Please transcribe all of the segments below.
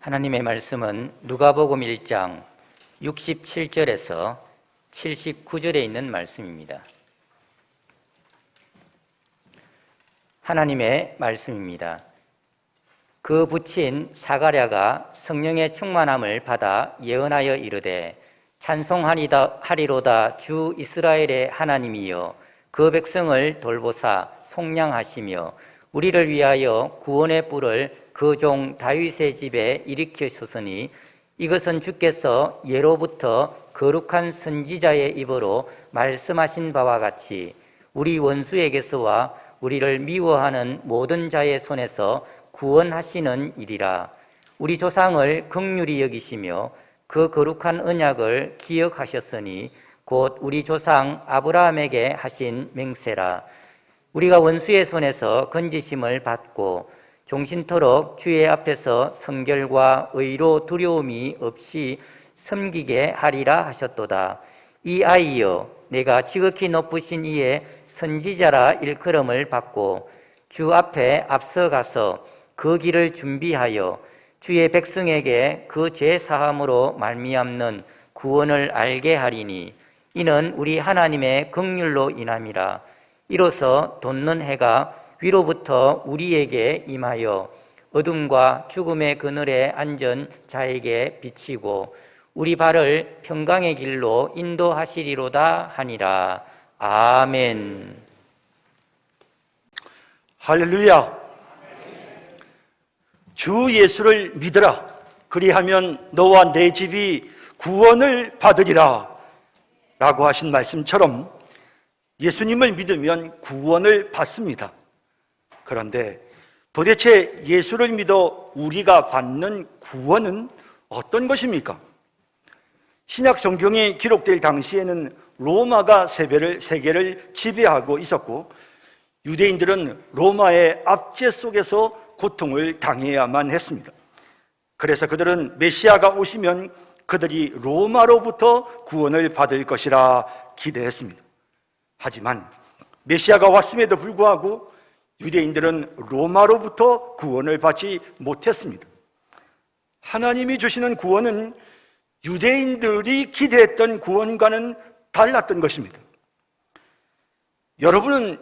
하나님의 말씀은 누가복음 1장 67절에서 79절에 있는 말씀입니다. 하나님의 말씀입니다. 그 부친 사가랴가 성령의 충만함을 받아 예언하여 이르되 찬송하리로다 주 이스라엘의 하나님이여 그 백성을 돌보사 속량하시며 우리를 위하여 구원의 뿔을 그 종 다윗의 집에 일으키셨으니 이것은 주께서 예로부터 거룩한 선지자의 입으로 말씀하신 바와 같이 우리 원수에게서와 우리를 미워하는 모든 자의 손에서 구원하시는 일이라. 우리 조상을 긍휼히 여기시며 그 거룩한 언약을 기억하셨으니 곧 우리 조상 아브라함에게 하신 맹세라. 우리가 원수의 손에서 건지심을 받고 종신토록 주의 앞에서 성결과 의로 두려움이 없이 섬기게 하리라 하셨도다. 이 아이여, 내가 지극히 높으신 이의 선지자라 일컬음을 받고 주 앞에 앞서가서 그 길을 준비하여 주의 백성에게 그 죄 사함으로 말미암는 구원을 알게 하리니 이는 우리 하나님의 긍휼로 인함이라. 이로써 돋는 해가 위로부터 우리에게 임하여 어둠과 죽음의 그늘에 앉은 자에게 비치고 우리 발을 평강의 길로 인도하시리로다 하니라. 아멘. 할렐루야. 주 예수를 믿으라. 그리하면 너와 내 집이 구원을 받으리라 라고 하신 말씀처럼 예수님을 믿으면 구원을 받습니다. 그런데 도대체 예수를 믿어 우리가 받는 구원은 어떤 것입니까? 신약 성경이 기록될 당시에는 로마가 세계를 지배하고 있었고 유대인들은 로마의 압제 속에서 고통을 당해야만 했습니다. 그래서 그들은 메시아가 오시면 그들이 로마로부터 구원을 받을 것이라 기대했습니다. 하지만 메시아가 왔음에도 불구하고 유대인들은 로마로부터 구원을 받지 못했습니다. 하나님이 주시는 구원은 유대인들이 기대했던 구원과는 달랐던 것입니다. 여러분은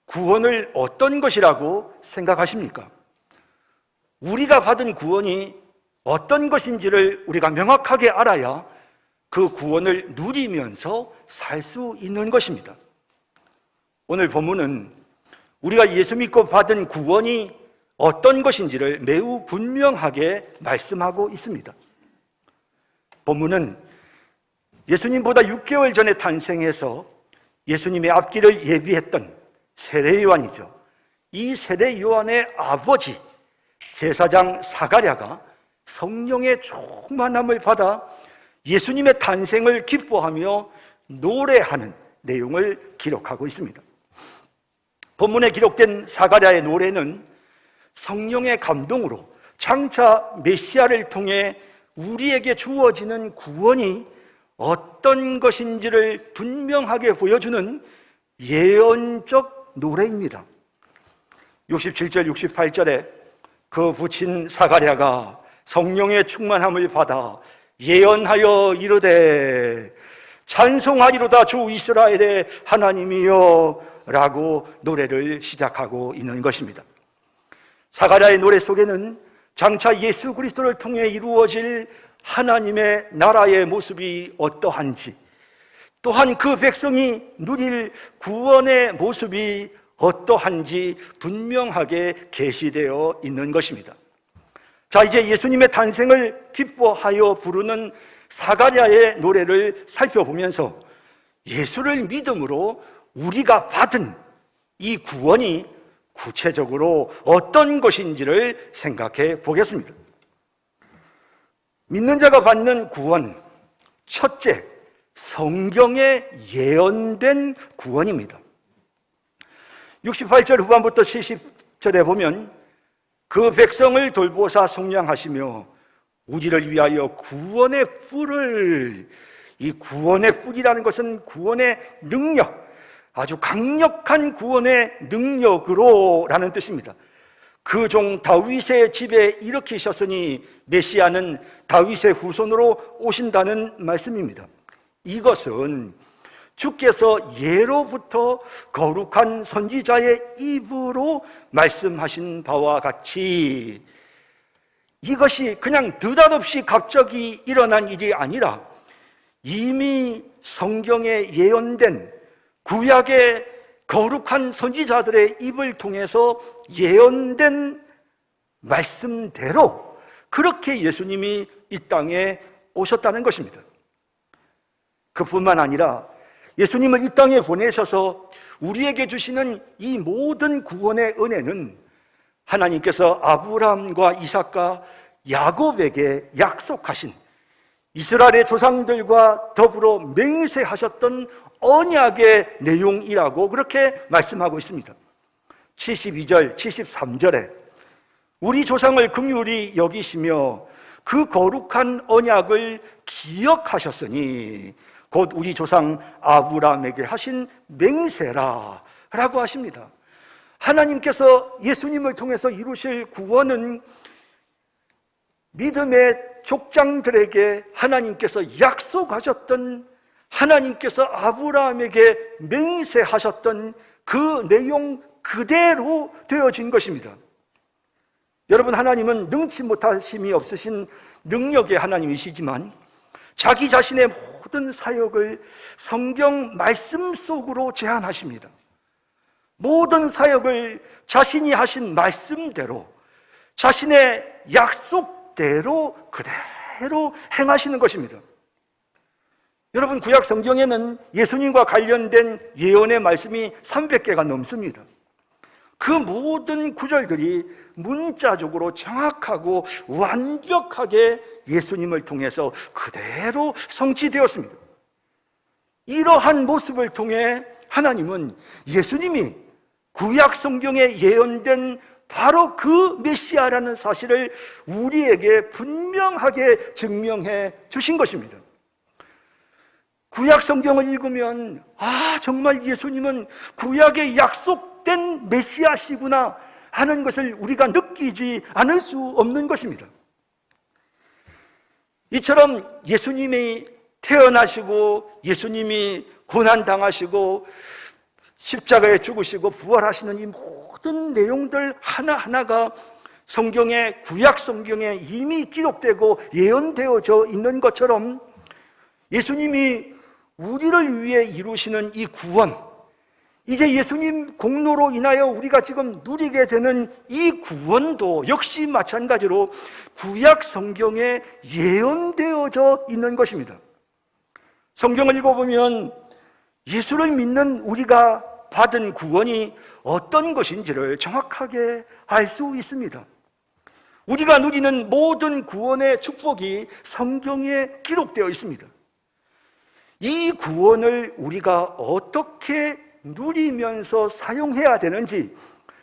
구원을 어떤 것이라고 생각하십니까? 우리가 받은 구원이 어떤 것인지를 우리가 명확하게 알아야 그 구원을 누리면서 살 수 있는 것입니다. 오늘 본문은 우리가 예수 믿고 받은 구원이 어떤 것인지를 매우 분명하게 말씀하고 있습니다. 본문은 예수님보다 6개월 전에 탄생해서 예수님의 앞길을 예비했던 세례요한이죠. 이 세례요한의 아버지 제사장 사가랴가 성령의 충만함을 받아 예수님의 탄생을 기뻐하며 노래하는 내용을 기록하고 있습니다. 본문에 기록된 사가랴의 노래는 성령의 감동으로 장차 메시아를 통해 우리에게 주어지는 구원이 어떤 것인지를 분명하게 보여주는 예언적 노래입니다. 67절, 68절에 그 부친 사가랴가 성령의 충만함을 받아 예언하여 이르되 찬송하리로다 주 이스라엘의 하나님이여 라고 노래를 시작하고 있는 것입니다. 사가랴의 노래 속에는 장차 예수 그리스도를 통해 이루어질 하나님의 나라의 모습이 어떠한지, 또한 그 백성이 누릴 구원의 모습이 어떠한지 분명하게 계시되어 있는 것입니다. 자, 이제 예수님의 탄생을 기뻐하여 부르는 사가랴의 노래를 살펴보면서 예수를 믿음으로 우리가 받은 이 구원이 구체적으로 어떤 것인지를 생각해 보겠습니다. 믿는 자가 받는 구원, 첫째, 성경에 예언된 구원입니다. 68절 후반부터 70절에 보면 그 백성을 돌보사 속량하시며 우리를 위하여 구원의 뿔을, 이 구원의 뿔이라는 것은 구원의 능력, 아주 강력한 구원의 능력으로 라는 뜻입니다. 그 종 다윗의 집에 일으키셨으니 메시아는 다윗의 후손으로 오신다는 말씀입니다. 이것은 주께서 예로부터 거룩한 선지자의 입으로 말씀하신 바와 같이 이것이 그냥 느닷없이 갑자기 일어난 일이 아니라 이미 성경에 예언된 구약의 거룩한 선지자들의 입을 통해서 예언된 말씀대로 그렇게 예수님이 이 땅에 오셨다는 것입니다. 그뿐만 아니라 예수님을 이 땅에 보내셔서 우리에게 주시는 이 모든 구원의 은혜는 하나님께서 아브라함과 이삭과 야곱에게 약속하신 이스라엘의 조상들과 더불어 맹세하셨던 언약의 내용이라고 그렇게 말씀하고 있습니다. 72절, 73절에 우리 조상을 긍휼히 여기시며 그 거룩한 언약을 기억하셨으니 곧 우리 조상 아브라함에게 하신 맹세라 라고 하십니다. 하나님께서 예수님을 통해서 이루실 구원은 믿음의 족장들에게 하나님께서 약속하셨던, 하나님께서 아브라함에게 맹세하셨던 그 내용 그대로 되어진 것입니다. 여러분, 하나님은 능치 못하심이 없으신 능력의 하나님이시지만 자기 자신의 모든 사역을 성경 말씀 속으로 제한하십니다. 모든 사역을 자신이 하신 말씀대로, 자신의 약속대로 그대로 행하시는 것입니다. 여러분, 구약 성경에는 예수님과 관련된 예언의 말씀이 300개가 넘습니다. 그 모든 구절들이 문자적으로 정확하고 완벽하게 예수님을 통해서 그대로 성취되었습니다. 이러한 모습을 통해 하나님은 예수님이 구약 성경에 예언된 바로 그 메시아라는 사실을 우리에게 분명하게 증명해 주신 것입니다. 구약 성경을 읽으면 정말 예수님은 구약의 약속된 메시아시구나 하는 것을 우리가 느끼지 않을 수 없는 것입니다. 이처럼 예수님이 태어나시고 예수님이 고난당하시고 십자가에 죽으시고 부활하시는 이 모든 내용들 하나하나가 성경의 구약 성경에 이미 기록되고 예언되어져 있는 것처럼 예수님이 우리를 위해 이루시는 이 구원, 이제 예수님 공로로 인하여 우리가 지금 누리게 되는 이 구원도 역시 마찬가지로 구약 성경에 예언되어져 있는 것입니다. 성경을 읽어보면 예수를 믿는 우리가 받은 구원이 어떤 것인지를 정확하게 알 수 있습니다. 우리가 누리는 모든 구원의 축복이 성경에 기록되어 있습니다. 이 구원을 우리가 어떻게 누리면서 사용해야 되는지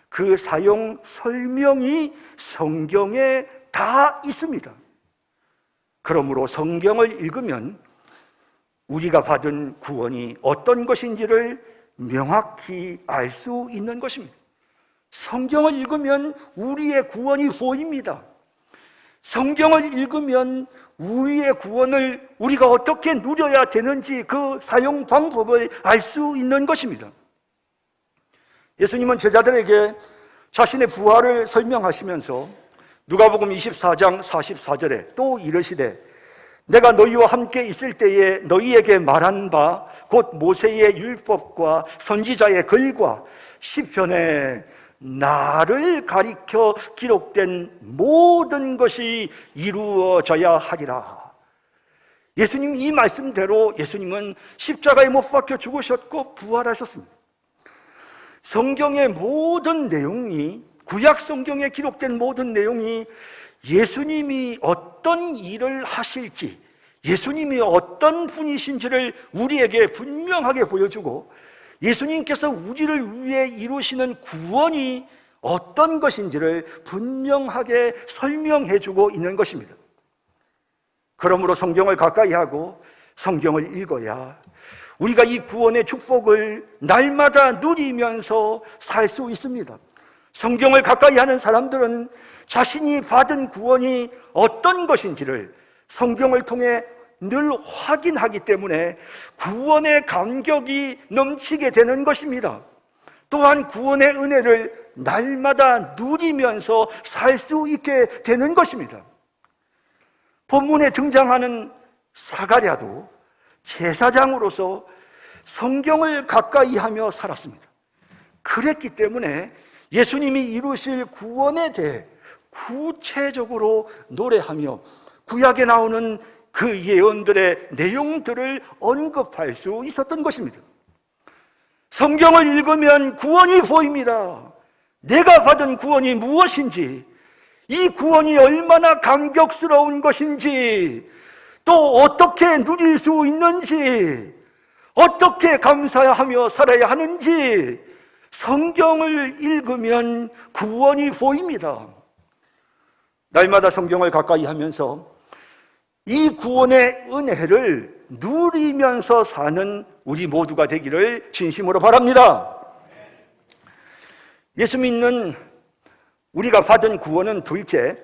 그 사용 설명이 성경에 다 있습니다. 그러므로 성경을 읽으면 우리가 받은 구원이 어떤 것인지를 명확히 알 수 있는 것입니다. 성경을 읽으면 우리의 구원이 보입니다. 성경을 읽으면 우리의 구원을 우리가 어떻게 누려야 되는지 그 사용 방법을 알 수 있는 것입니다. 예수님은 제자들에게 자신의 부활을 설명하시면서 누가복음 24장 44절에 또 이르시되 내가 너희와 함께 있을 때에 너희에게 말한 바 곧 모세의 율법과 선지자의 글과 시편에 나를 가리켜 기록된 모든 것이 이루어져야 하리라. 예수님 이 말씀대로 예수님은 십자가에 못 박혀 죽으셨고 부활하셨습니다. 성경의 모든 내용이, 구약 성경에 기록된 모든 내용이 예수님이 어떤 일을 하실지, 예수님이 어떤 분이신지를 우리에게 분명하게 보여주고 예수님께서 우리를 위해 이루시는 구원이 어떤 것인지를 분명하게 설명해주고 있는 것입니다. 그러므로 성경을 가까이 하고 성경을 읽어야 우리가 이 구원의 축복을 날마다 누리면서 살 수 있습니다. 성경을 가까이 하는 사람들은 자신이 받은 구원이 어떤 것인지를 성경을 통해 늘 확인하기 때문에 구원의 감격이 넘치게 되는 것입니다. 또한 구원의 은혜를 날마다 누리면서 살 수 있게 되는 것입니다. 본문에 등장하는 사가랴도 제사장으로서 성경을 가까이 하며 살았습니다. 그랬기 때문에 예수님이 이루실 구원에 대해 구체적으로 노래하며 구약에 나오는 그 예언들의 내용들을 언급할 수 있었던 것입니다. 성경을 읽으면 구원이 보입니다. 내가 받은 구원이 무엇인지, 이 구원이 얼마나 감격스러운 것인지, 또 어떻게 누릴 수 있는지, 어떻게 감사하며 살아야 하는지 성경을 읽으면 구원이 보입니다. 날마다 성경을 가까이 하면서 이 구원의 은혜를 누리면서 사는 우리 모두가 되기를 진심으로 바랍니다. 예수 믿는 우리가 받은 구원은 둘째,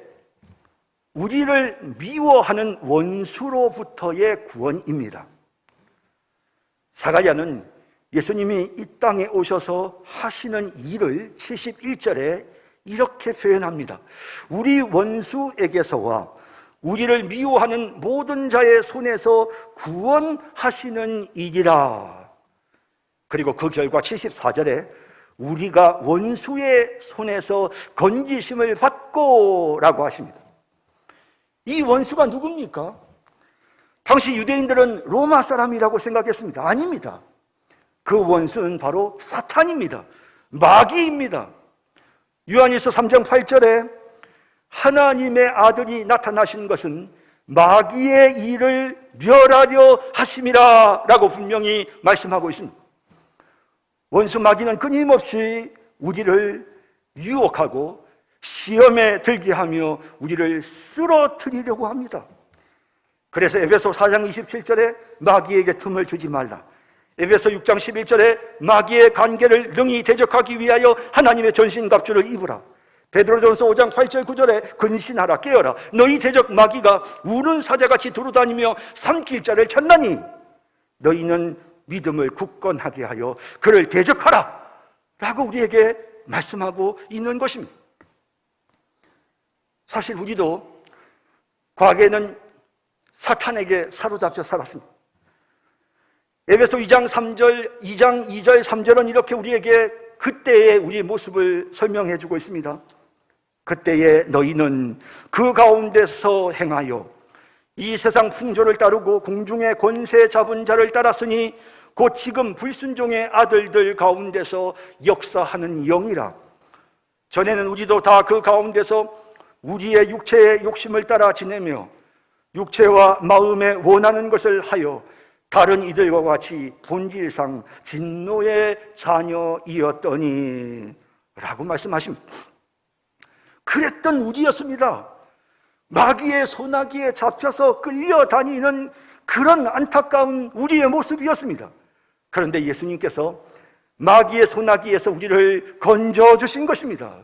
우리를 미워하는 원수로부터의 구원입니다. 사가랴는 예수님이 이 땅에 오셔서 하시는 일을 71절에 이렇게 표현합니다. 우리 원수에게서와 우리를 미워하는 모든 자의 손에서 구원하시는 일이라. 그리고 그 결과 74절에 우리가 원수의 손에서 건지심을 받고 라고 하십니다. 이 원수가 누굽니까? 당시 유대인들은 로마 사람이라고 생각했습니다. 아닙니다. 그 원수는 바로 사탄입니다. 마귀입니다. 요한일서 3장 8절에 하나님의 아들이 나타나신 것은 마귀의 일을 멸하려 하심이라 라고 분명히 말씀하고 있습니다. 원수 마귀는 끊임없이 우리를 유혹하고 시험에 들게 하며 우리를 쓰러뜨리려고 합니다. 그래서 에베소 4장 27절에 마귀에게 틈을 주지 말라, 에베소 6장 11절에 마귀의 관계를 능히 대적하기 위하여 하나님의 전신갑주를 입으라, 베드로전서 5장 8절 9절에 근신하라, 깨어라, 너희 대적 마귀가 우는 사자같이 두루다니며 삼킬 자를 찾나니 너희는 믿음을 굳건하게 하여 그를 대적하라 라고 우리에게 말씀하고 있는 것입니다. 사실 우리도 과거에는 사탄에게 사로잡혀 살았습니다. 에베소 2장 2절 3절은 이렇게 우리에게 그때의 우리의 모습을 설명해 주고 있습니다. 그때에 너희는 그 가운데서 행하여 이 세상 풍조를 따르고 공중의 권세 잡은 자를 따랐으니 곧 지금 불순종의 아들들 가운데서 역사하는 영이라. 전에는 우리도 다 그 가운데서 우리의 육체의 욕심을 따라 지내며 육체와 마음에 원하는 것을 하여 다른 이들과 같이 본질상 진노의 자녀이었더니 라고 말씀하십니다. 그랬던 우리였습니다. 마귀의 소나기에 잡혀서 끌려다니는 그런 안타까운 우리의 모습이었습니다. 그런데 예수님께서 마귀의 소나기에서 우리를 건져주신 것입니다.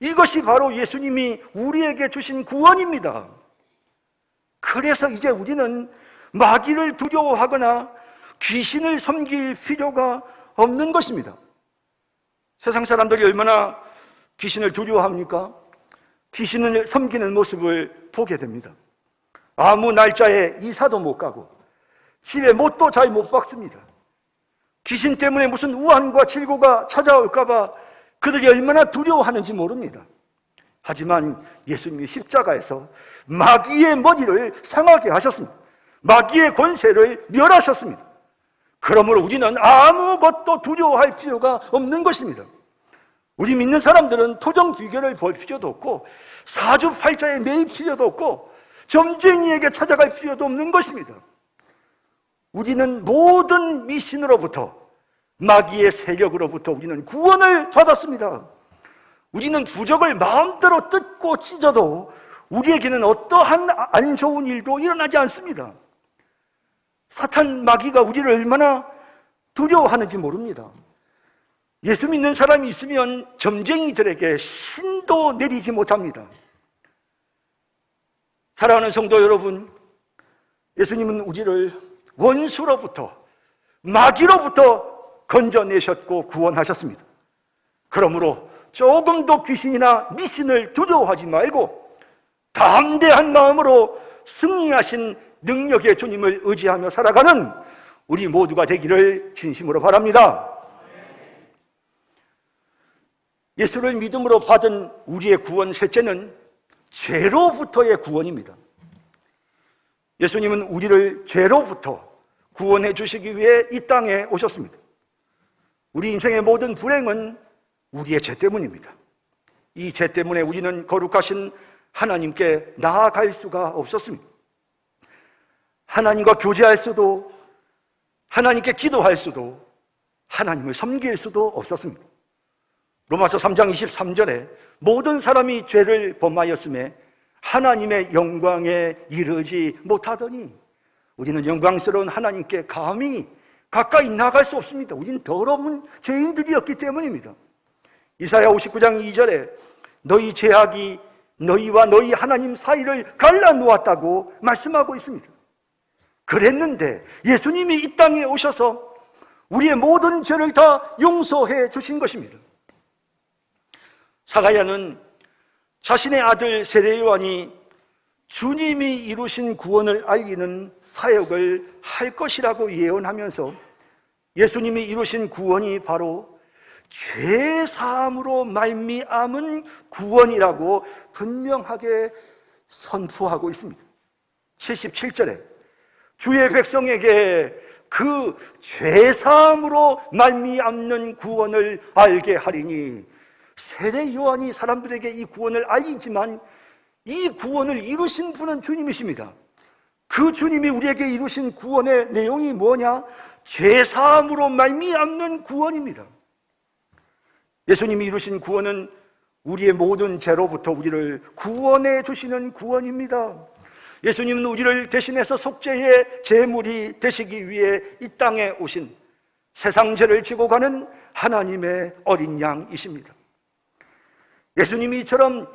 이것이 바로 예수님이 우리에게 주신 구원입니다. 그래서 이제 우리는 마귀를 두려워하거나 귀신을 섬길 필요가 없는 것입니다. 세상 사람들이 얼마나 귀신을 두려워합니까? 귀신을 섬기는 모습을 보게 됩니다. 아무 날짜에 이사도 못 가고 집에 못도 잘 못 박습니다. 귀신 때문에 무슨 우환과 질고가 찾아올까 봐 그들이 얼마나 두려워하는지 모릅니다. 하지만 예수님이 십자가에서 마귀의 머리를 상하게 하셨습니다. 마귀의 권세를 멸하셨습니다. 그러므로 우리는 아무것도 두려워할 필요가 없는 것입니다. 우리 믿는 사람들은 토정 비결을 볼 필요도 없고 사주팔자에 매일 필요도 없고 점쟁이에게 찾아갈 필요도 없는 것입니다. 우리는 모든 미신으로부터, 마귀의 세력으로부터 우리는 구원을 받았습니다. 우리는 부적을 마음대로 뜯고 찢어도 우리에게는 어떠한 안 좋은 일도 일어나지 않습니다. 사탄 마귀가 우리를 얼마나 두려워하는지 모릅니다. 예수 믿는 사람이 있으면 점쟁이들에게 신도 내리지 못합니다. 사랑하는 성도 여러분, 예수님은 우리를 원수로부터, 마귀로부터 건져내셨고 구원하셨습니다. 그러므로 조금도 귀신이나 미신을 두려워하지 말고 담대한 마음으로 승리하신 능력의 주님을 의지하며 살아가는 우리 모두가 되기를 진심으로 바랍니다. 예수를 믿음으로 받은 우리의 구원 셋째는 죄로부터의 구원입니다. 예수님은 우리를 죄로부터 구원해 주시기 위해 이 땅에 오셨습니다. 우리 인생의 모든 불행은 우리의 죄 때문입니다. 이 죄 때문에 우리는 거룩하신 하나님께 나아갈 수가 없었습니다. 하나님과 교제할 수도, 하나님께 기도할 수도, 하나님을 섬길 수도 없었습니다. 로마서 3장 23절에 모든 사람이 죄를 범하였음에 하나님의 영광에 이르지 못하더니 우리는 영광스러운 하나님께 감히 가까이 나갈 수 없습니다. 우리는 더러운 죄인들이었기 때문입니다. 이사야 59장 2절에 너희 죄악이 너희와 너희 하나님 사이를 갈라놓았다고 말씀하고 있습니다. 그랬는데 예수님이 이 땅에 오셔서 우리의 모든 죄를 다 용서해 주신 것입니다. 사가랴는 자신의 아들 세례 요한이 주님이 이루신 구원을 알리는 사역을 할 것이라고 예언하면서 예수님이 이루신 구원이 바로 죄 사함으로 말미암은 구원이라고 분명하게 선포하고 있습니다. 77절에 주의 백성에게 그 죄 사함으로 말미암는 구원을 알게 하리니, 세례 요한이 사람들에게 이 구원을 알리지만 이 구원을 이루신 분은 주님이십니다. 그 주님이 우리에게 이루신 구원의 내용이 뭐냐? 죄 사함으로 말미암는 구원입니다. 예수님이 이루신 구원은 우리의 모든 죄로부터 우리를 구원해 주시는 구원입니다. 예수님은 우리를 대신해서 속죄의 제물이 되시기 위해 이 땅에 오신 세상 죄를 지고 가는 하나님의 어린 양이십니다. 예수님이 이처럼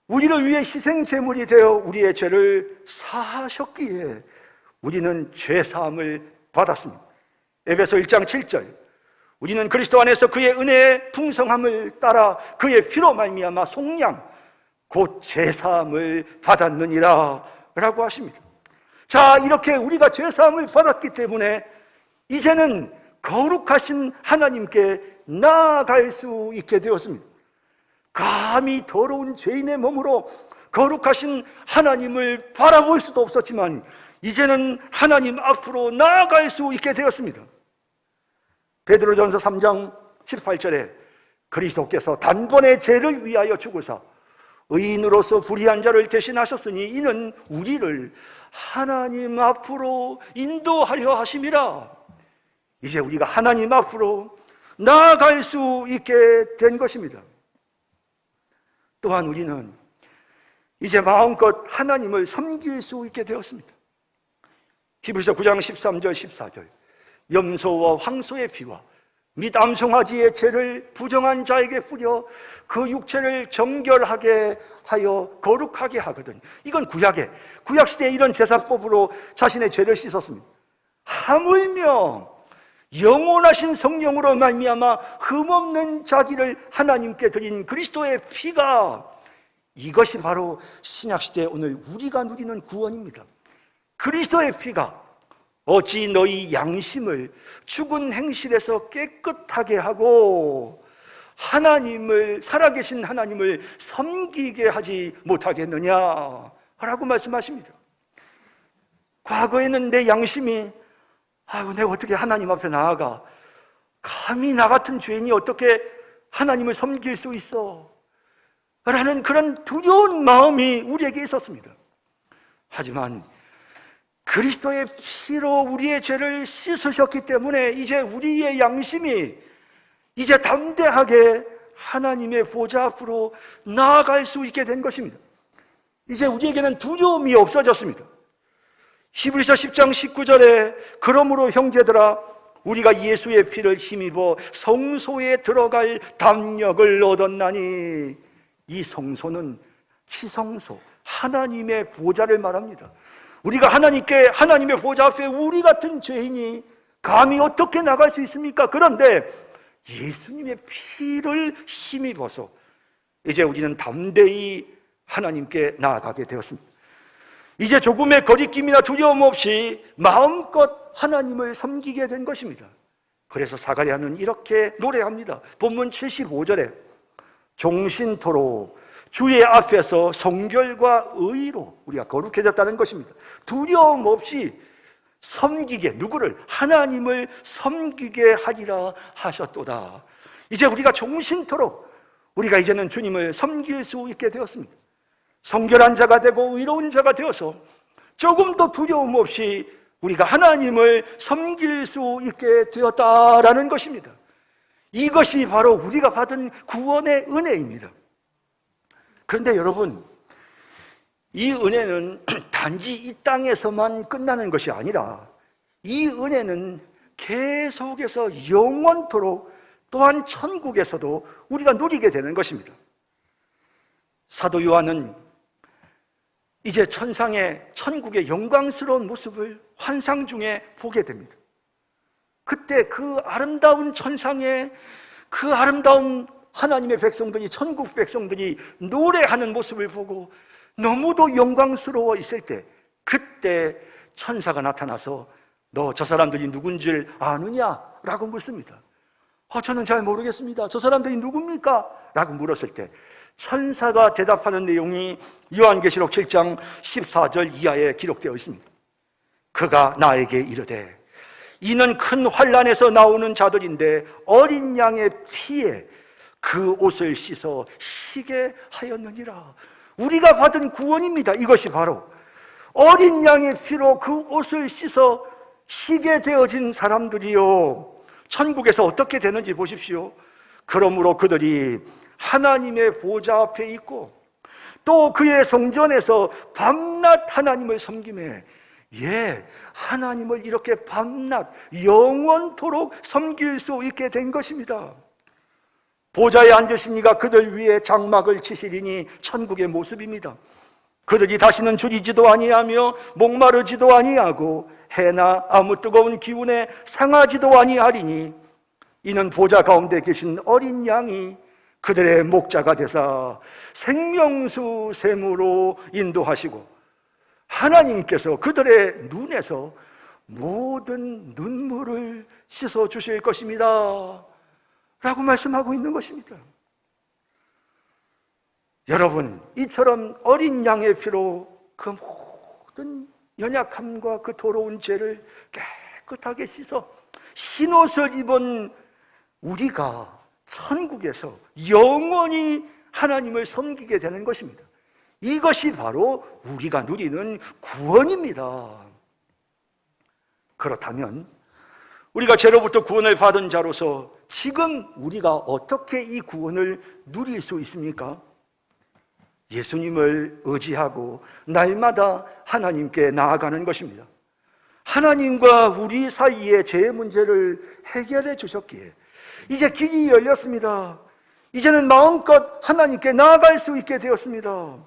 우리를 위해 희생 제물이 되어 우리의 죄를 사하셨기에 우리는 죄 사함을 받았습니다. 에베소 1장 7절, 우리는 그리스도 안에서 그의 은혜의 풍성함을 따라 그의 피로 말미암아 속량 곧 죄 사함을 받았느니라 라고 하십니다. 자, 이렇게 우리가 죄 사함을 받았기 때문에 이제는 거룩하신 하나님께 나아갈 수 있게 되었습니다. 감히 더러운 죄인의 몸으로 거룩하신 하나님을 바라볼 수도 없었지만 이제는 하나님 앞으로 나아갈 수 있게 되었습니다. 베드로전서 3장 18절에 그리스도께서 단번에 죄를 위하여 죽으사 의인으로서 불의한 자를 대신하셨으니 이는 우리를 하나님 앞으로 인도하려 하심이라. 이제 우리가 하나님 앞으로 나아갈 수 있게 된 것입니다. 또한 우리는 이제 마음껏 하나님을 섬길 수 있게 되었습니다. 히브리서 9장 13절 14절, 염소와 황소의 피와 및 암송아지의 죄를 부정한 자에게 뿌려 그 육체를 정결하게 하여 거룩하게 하거든. 이건 구약시대에 이런 제사법으로 자신의 죄를 씻었습니다. 하물며 영원하신 성령으로 말미암아 흠없는 자기를 하나님께 드린 그리스도의 피가, 이것이 바로 신약시대 오늘 우리가 누리는 구원입니다. 그리스도의 피가 어찌 너희 양심을 죽은 행실에서 깨끗하게 하고 하나님을, 살아계신 하나님을 섬기게 하지 못하겠느냐 라고 말씀하십니다. 과거에는 내 양심이 내가 어떻게 하나님 앞에 나아가, 감히 나 같은 죄인이 어떻게 하나님을 섬길 수 있어 라는 그런 두려운 마음이 우리에게 있었습니다. 하지만 그리스도의 피로 우리의 죄를 씻으셨기 때문에 이제 우리의 양심이 이제 담대하게 하나님의 보좌 앞으로 나아갈 수 있게 된 것입니다. 이제 우리에게는 두려움이 없어졌습니다. 히브리서 10장 19절에 그러므로 형제들아 우리가 예수의 피를 힘입어 성소에 들어갈 담력을 얻었나니, 이 성소는 지성소, 하나님의 보좌를 말합니다. 우리가 하나님의 보좌 앞에 우리 같은 죄인이 감히 어떻게 나갈 수 있습니까? 그런데 예수님의 피를 힘입어서 이제 우리는 담대히 하나님께 나아가게 되었습니다. 이제 조금의 거리낌이나 두려움 없이 마음껏 하나님을 섬기게 된 것입니다. 그래서 사가랴는 이렇게 노래합니다. 본문 75절에 종신토록 주의 앞에서 성결과 의로 우리가 거룩해졌다는 것입니다. 두려움 없이 섬기게, 누구를? 하나님을 섬기게 하리라 하셨도다. 이제 우리가 종신토록 우리가 이제는 주님을 섬길 수 있게 되었습니다. 성결한 자가 되고 의로운 자가 되어서 조금도 두려움 없이 우리가 하나님을 섬길 수 있게 되었다라는 것입니다. 이것이 바로 우리가 받은 구원의 은혜입니다. 그런데 여러분, 이 은혜는 단지 이 땅에서만 끝나는 것이 아니라 이 은혜는 계속해서 영원토록 또한 천국에서도 우리가 누리게 되는 것입니다. 사도 요한은 이제 천국의 영광스러운 모습을 환상 중에 보게 됩니다. 그때 그 아름다운 천상의 그 아름다운 하나님의 백성들이, 천국 백성들이 노래하는 모습을 보고 너무도 영광스러워 있을 때, 그때 천사가 나타나서 너 저 사람들이 누군 줄 아느냐? 라고 묻습니다. 저는 잘 모르겠습니다. 저 사람들이 누굽니까? 라고 물었을 때 천사가 대답하는 내용이 요한계시록 7장 14절 이하에 기록되어 있습니다. 그가 나에게 이르되 이는 큰 환난에서 나오는 자들인데 어린 양의 피에 그 옷을 씻어 쉬게 하였느니라. 우리가 받은 구원입니다. 이것이 바로 어린 양의 피로 그 옷을 씻어 쉬게 되어진 사람들이요, 천국에서 어떻게 되는지 보십시오. 그러므로 그들이 하나님의 보좌 앞에 있고 또 그의 성전에서 밤낮 하나님을 섬기매, 하나님을 이렇게 밤낮 영원토록 섬길 수 있게 된 것입니다. 보좌에 앉으신 이가 그들 위에 장막을 치시리니 천국의 모습입니다. 그들이 다시는 줄이지도 아니하며 목마르지도 아니하고 해나 아무 뜨거운 기운에 상하지도 아니하리니 이는 보좌 가운데 계신 어린 양이 그들의 목자가 되사 생명수 샘으로 인도하시고 하나님께서 그들의 눈에서 모든 눈물을 씻어 주실 것입니다 라고 말씀하고 있는 것입니다. 여러분, 이처럼 어린 양의 피로 그 모든 연약함과 그 더러운 죄를 깨끗하게 씻어 흰옷을 입은 우리가 천국에서 영원히 하나님을 섬기게 되는 것입니다. 이것이 바로 우리가 누리는 구원입니다. 그렇다면 우리가 죄로부터 구원을 받은 자로서 지금 우리가 어떻게 이 구원을 누릴 수 있습니까? 예수님을 의지하고 날마다 하나님께 나아가는 것입니다. 하나님과 우리 사이의 죄의 문제를 해결해 주셨기에 이제 길이 열렸습니다. 이제는 마음껏 하나님께 나아갈 수 있게 되었습니다.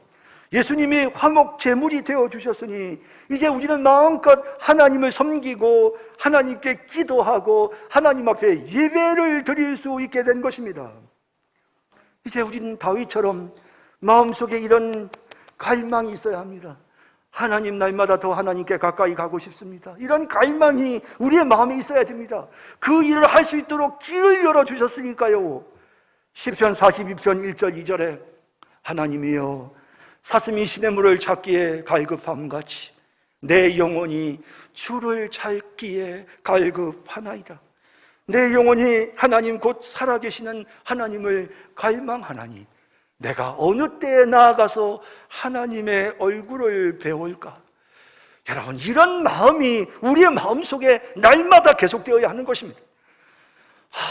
예수님이 화목 제물이 되어 주셨으니 이제 우리는 마음껏 하나님을 섬기고 하나님께 기도하고 하나님 앞에 예배를 드릴 수 있게 된 것입니다. 이제 우리는 다윗처럼 마음속에 이런 갈망이 있어야 합니다. 하나님, 날마다 더 하나님께 가까이 가고 싶습니다. 이런 갈망이 우리의 마음에 있어야 됩니다. 그 일을 할 수 있도록 길을 열어주셨으니까요. 시편 42편 1절 2절에 하나님이여 사슴이 시냇물을 찾기에 갈급함같이 내 영혼이 주를 찾기에 갈급하나이다. 내 영혼이 하나님 곧 살아계시는 하나님을 갈망하나니 내가 어느 때에 나아가서 하나님의 얼굴을 배울까? 여러분, 이런 마음이 우리의 마음속에 날마다 계속되어야 하는 것입니다.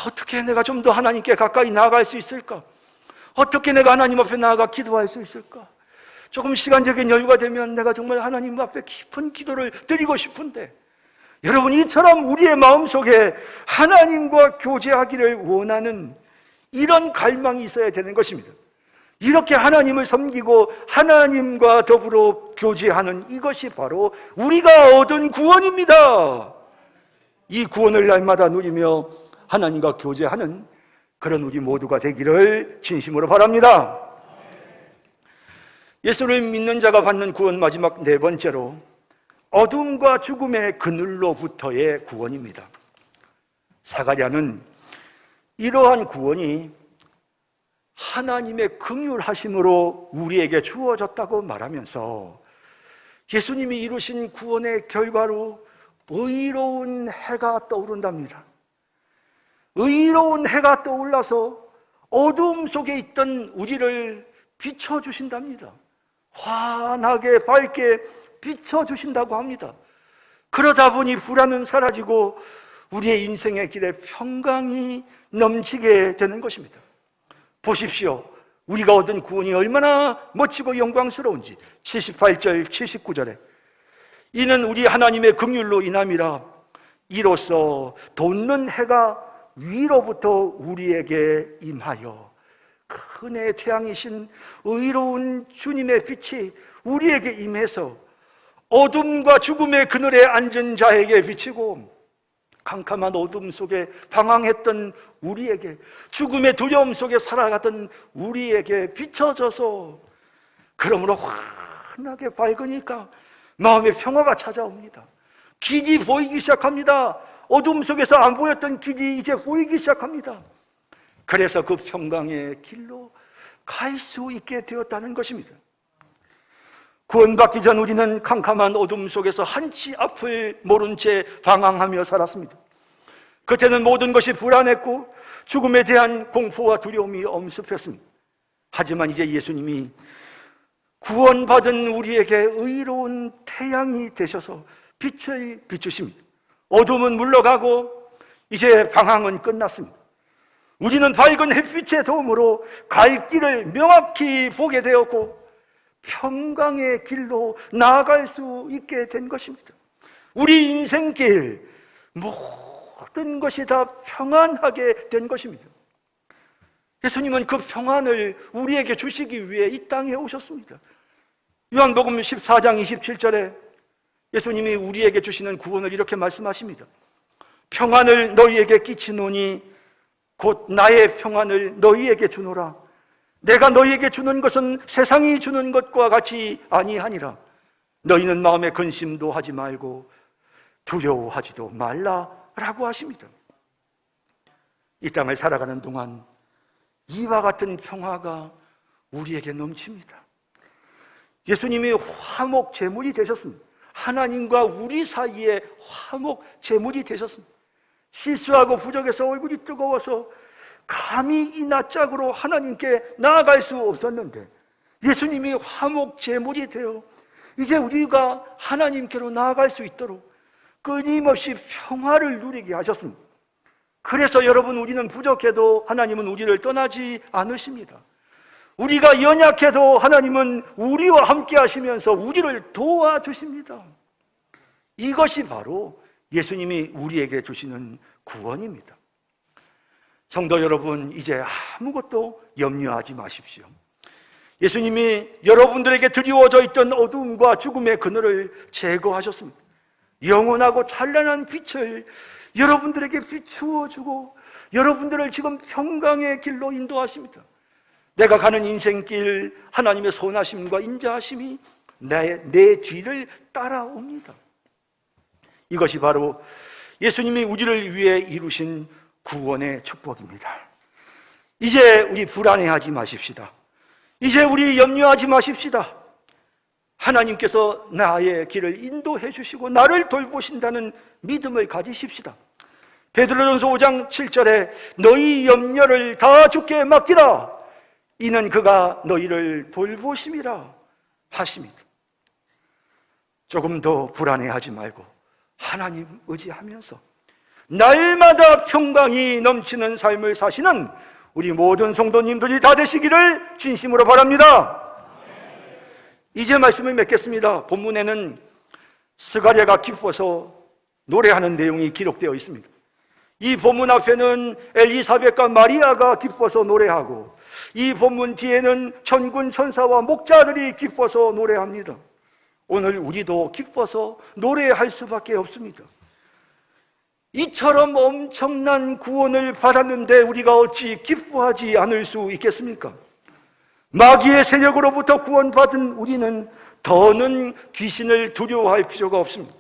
어떻게 내가 좀 더 하나님께 가까이 나아갈 수 있을까? 어떻게 내가 하나님 앞에 나아가 기도할 수 있을까? 조금 시간적인 여유가 되면 내가 정말 하나님 앞에 깊은 기도를 드리고 싶은데 여러분, 이처럼 우리의 마음속에 하나님과 교제하기를 원하는 이런 갈망이 있어야 되는 것입니다. 이렇게 하나님을 섬기고 하나님과 더불어 교제하는 이것이 바로 우리가 얻은 구원입니다. 이 구원을 날마다 누리며 하나님과 교제하는 그런 우리 모두가 되기를 진심으로 바랍니다. 예수를 믿는 자가 받는 구원, 마지막 네 번째로 어둠과 죽음의 그늘로부터의 구원입니다. 사가랴는 이러한 구원이 하나님의 긍휼하심으로 우리에게 주어졌다고 말하면서 예수님이 이루신 구원의 결과로 의로운 해가 떠오른답니다. 의로운 해가 떠올라서 어둠 속에 있던 우리를 비춰주신답니다. 환하게 밝게 비춰주신다고 합니다. 그러다 보니 불안은 사라지고 우리의 인생의 길에 평강이 넘치게 되는 것입니다. 보십시오. 우리가 얻은 구원이 얼마나 멋지고 영광스러운지. 78절, 79절에 이는 우리 하나님의 긍휼로 인함이라 이로써 돋는 해가 위로부터 우리에게 임하여 큰의 태양이신 의로운 주님의 빛이 우리에게 임해서 어둠과 죽음의 그늘에 앉은 자에게 비치고 캄캄한 어둠 속에 방황했던 우리에게, 죽음의 두려움 속에 살아가던 우리에게 비춰져서, 그러므로 환하게 밝으니까 마음의 평화가 찾아옵니다. 길이 보이기 시작합니다. 어둠 속에서 안 보였던 길이 이제 보이기 시작합니다. 그래서 그 평강의 길로 갈 수 있게 되었다는 것입니다. 구원받기 전 우리는 캄캄한 어둠 속에서 한치 앞을 모른 채 방황하며 살았습니다. 그때는 모든 것이 불안했고 죽음에 대한 공포와 두려움이 엄습했습니다. 하지만 이제 예수님이 구원받은 우리에게 의로운 태양이 되셔서 빛을 비추십니다. 어둠은 물러가고 이제 방황은 끝났습니다. 우리는 밝은 햇빛의 도움으로 갈 길을 명확히 보게 되었고 평강의 길로 나아갈 수 있게 된 것입니다. 우리 인생길 모든 것이 다 평안하게 된 것입니다. 예수님은 그 평안을 우리에게 주시기 위해 이 땅에 오셨습니다. 요한복음 14장 27절에 예수님이 우리에게 주시는 구원을 이렇게 말씀하십니다. 평안을 너희에게 끼치노니 곧 나의 평안을 너희에게 주노라. 내가 너희에게 주는 것은 세상이 주는 것과 같이 아니하니라. 너희는 마음에 근심도 하지 말고 두려워하지도 말라라고 하십니다. 이 땅을 살아가는 동안 이와 같은 평화가 우리에게 넘칩니다. 예수님이 화목 제물이 되셨습니다. 하나님과 우리 사이에 화목 제물이 되셨습니다. 실수하고 부족해서 얼굴이 뜨거워서 감히 이 낯짝으로 하나님께 나아갈 수 없었는데 예수님이 화목 제물이 되어 이제 우리가 하나님께로 나아갈 수 있도록 끊임없이 평화를 누리게 하셨습니다. 그래서 여러분, 우리는 부족해도 하나님은 우리를 떠나지 않으십니다. 우리가 연약해도 하나님은 우리와 함께 하시면서 우리를 도와주십니다. 이것이 바로 예수님이 우리에게 주시는 구원입니다. 성도 여러분, 이제 아무것도 염려하지 마십시오. 예수님이 여러분들에게 드리워져 있던 어둠과 죽음의 그늘을 제거하셨습니다. 영원하고 찬란한 빛을 여러분들에게 비추어주고 여러분들을 지금 평강의 길로 인도하십니다. 내가 가는 인생길 하나님의 선하심과 인자하심이 내 뒤를 따라옵니다. 이것이 바로 예수님이 우리를 위해 이루신 구원의 축복입니다. 이제 우리 불안해하지 마십시다. 이제 우리 염려하지 마십시다. 하나님께서 나의 길을 인도해 주시고 나를 돌보신다는 믿음을 가지십시다. 베드로전서 5장 7절에 너희 염려를 다 주께 맡기라. 이는 그가 너희를 돌보심이라 하십니다. 조금 더 불안해하지 말고 하나님 의지하면서 날마다 평강이 넘치는 삶을 사시는 우리 모든 성도님들이 다 되시기를 진심으로 바랍니다. 이제 말씀을 맺겠습니다. 본문에는 스가랴가 기뻐서 노래하는 내용이 기록되어 있습니다. 이 본문 앞에는 엘리사벳과 마리아가 기뻐서 노래하고, 이 본문 뒤에는 천군 천사와 목자들이 기뻐서 노래합니다. 오늘 우리도 기뻐서 노래할 수밖에 없습니다. 이처럼 엄청난 구원을 받았는데 우리가 어찌 기뻐하지 않을 수 있겠습니까? 마귀의 세력으로부터 구원받은 우리는 더는 귀신을 두려워할 필요가 없습니다.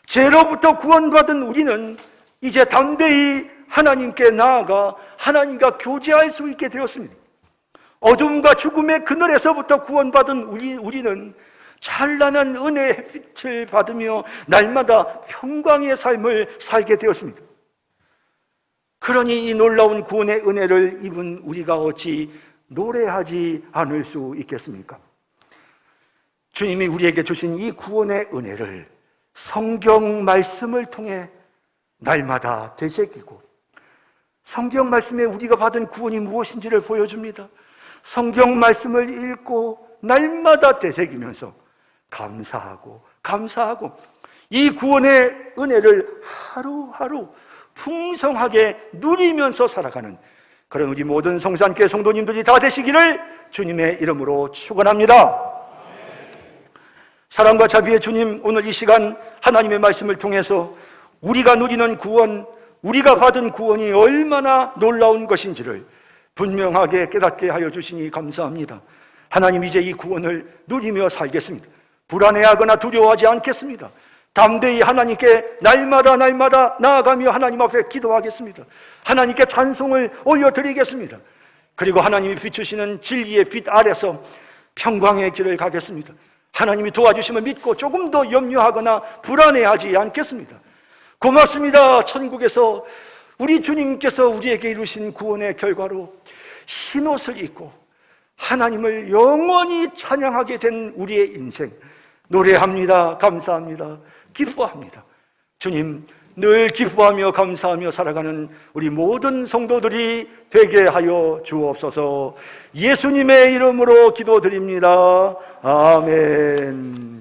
죄로부터 구원받은 우리는 이제 담대히 하나님께 나아가 하나님과 교제할 수 있게 되었습니다. 어둠과 죽음의 그늘에서부터 구원받은 우리는 찬란한 은혜의 햇빛을 받으며 날마다 평강의 삶을 살게 되었습니다. 그러니 이 놀라운 구원의 은혜를 입은 우리가 어찌 노래하지 않을 수 있겠습니까? 주님이 우리에게 주신 이 구원의 은혜를 성경 말씀을 통해 날마다 되새기고, 성경 말씀에 우리가 받은 구원이 무엇인지를 보여줍니다. 성경 말씀을 읽고 날마다 되새기면서 감사하고 이 구원의 은혜를 하루하루 풍성하게 누리면서 살아가는 그런 우리 모든 성산교회 성도님들이 다 되시기를 주님의 이름으로 축원합니다. 사랑과 자비의 주님, 오늘 이 시간 하나님의 말씀을 통해서 우리가 누리는 구원, 우리가 받은 구원이 얼마나 놀라운 것인지를 분명하게 깨닫게 하여 주시니 감사합니다. 하나님, 이제 이 구원을 누리며 살겠습니다. 불안해하거나 두려워하지 않겠습니다. 담대히 하나님께 날마다 나아가며 하나님 앞에 기도하겠습니다. 하나님께 찬송을 올려드리겠습니다. 그리고 하나님이 비추시는 진리의 빛 아래서 평강의 길을 가겠습니다. 하나님이 도와주심을 믿고 조금 더 염려하거나 불안해하지 않겠습니다. 고맙습니다. 천국에서 우리 주님께서 우리에게 이루신 구원의 결과로 흰옷을 입고 하나님을 영원히 찬양하게 된 우리의 인생, 노래합니다. 감사합니다. 기뻐합니다. 주님, 늘 기뻐하며 감사하며 살아가는 우리 모든 성도들이 되게 하여 주옵소서. 예수님의 이름으로 기도드립니다. 아멘.